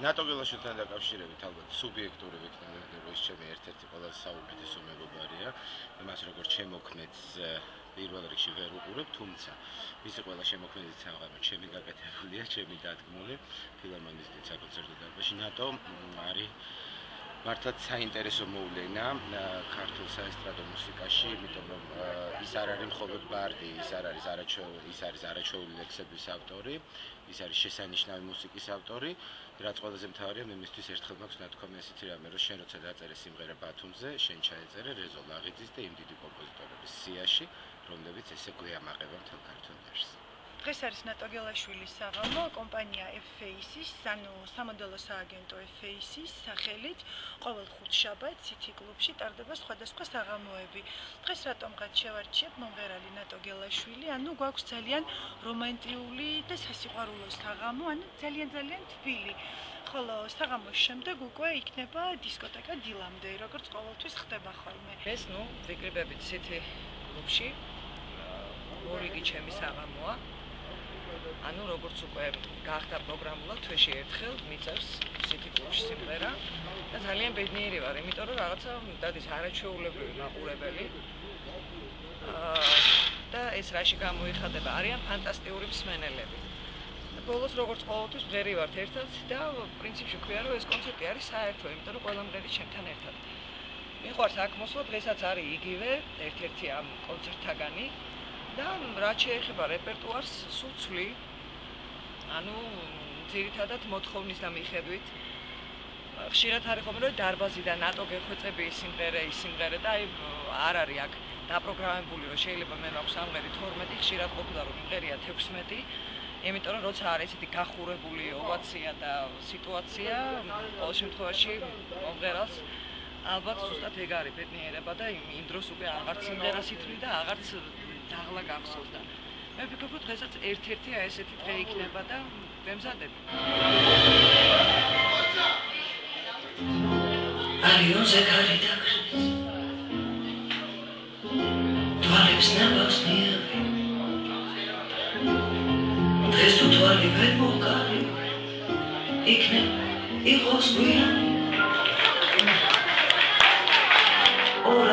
ნატო გელაშვილთან დაკავშირებით ალბათ სუბიექტური ვიქნები, რომ ის ჩემი ერთ-ერთი ყველაზე საუკეთესო მეგობარია, იმას როგორც შემოქმედს პირველ რიგში ვერ უყურებ, თუმცა მისი ყველა შემოქმედის საღამო ჩემი გაკეთებულია, ჩემი დადგმული ფილარმონიის საკონცერტო დარბაზში. ნატო არის მართლაც საინტერესო მოვლენა ქართულ საესტრადო მუსიკაში, იმიტომ რომ ის არ არის მხოლოდ ბარდი, ის არის არაჩვეული ლექსების ავტორი, ის არის შესანიშნავი მუსიკის ავტორი, რაც ყველაზე მთავარია, მისთვის ერთხელ მაქვს ნათქვამი ასეთი რამე, რომ შენ როცა დაწერე სიმღერა ბათუმზე, შენ ჩაეწერე რეზო ლაღიძის და იმ დიდი კომპოზიტორების სიაში, რომლებიც ესე გვეამაყება მთელ ქართულ ერს. დღეს არის ნატო გელაშვილის საღამო, კომპანია F-Faces, ანუ სამოდელო სააგენტო F-Faces სახელით ყოველ ხუთშაბათს City კლუბში ტარდება სხვადასხვა საღამოები. დღეს რატომღაც შევარჩიებ მომღერალი ნატო გელაშვილი, ანუ გვაქვს ძალიან რომანტიული და სასიყვარულო საღამო, ანუ ძალიან თბილი. ხოლო საღამოს შემდეგ უკვე იქნება დისკოტეკა დილამდე, როგორც ყოველთვის ხდება ხოლმე. ეს ვიკრიბებით City კლუბში ორიგი ჩემი საღამოა. ანუ როგორც უკვე გახდა პროგრამულად თვეში ერთხელ მიწევს City კლუბში სიმღერა და ძალიან ბედნიერი ვარ, იმიტომ რომ რაღაცა დადის არაჩვეულებრივი მაყურებელი. და ეს რაში გამოიხატება, არიან ფანტასტიკური მსმენელები. ბოლოს როგორც ყოველთვის მღერი ვართ ერთად და პრინციპში ვქვია, რომ ეს კონცერტი არის საერთო, იმიტომ რომ ყველა მღერი ჩემთან ერთად. მიყვარს აქ მოსვლა, დღესაც არის იგივე, ერთ-ერთი ამ კონცერტთაგანი. და რაც შეეხება რეპერტუარს, სულ ცვლი. ანუ ძირითადად მოთხოვნის და მიხედვით. ხშირად არის ხოლმე რომ დარბაზიდან ნატო გეხვეწები ის სიმღერა და არ არის აქ დაპროგრამებული, რომ შეიძლება მე მაქვს სამღერი 12, ხშირად ყოფილა რომ იმღერია 16. იმიტომ რომ როცა არის ესეთი გახურებული ოვაცია და სიტუაცია, ყოველ შემთხვევაში მომღერალს ალბათ ზუსტად ეგ არის ბედნიერება და იმ დროს უკვე აღარც სიმღერას ითვლი და აღარც დაღლა გახსოვს და მე ვფიქრობ, რომ დღესაც ერთ-ერთი ესეთი დღე იქნება და ვემზადებ. არიონზე კარი დაკრდის, თვალებს ნაბავს ნიავი, დღეს თუ თვალი ვერ მოკარი, იქნებ იყოს გვიანი. ორ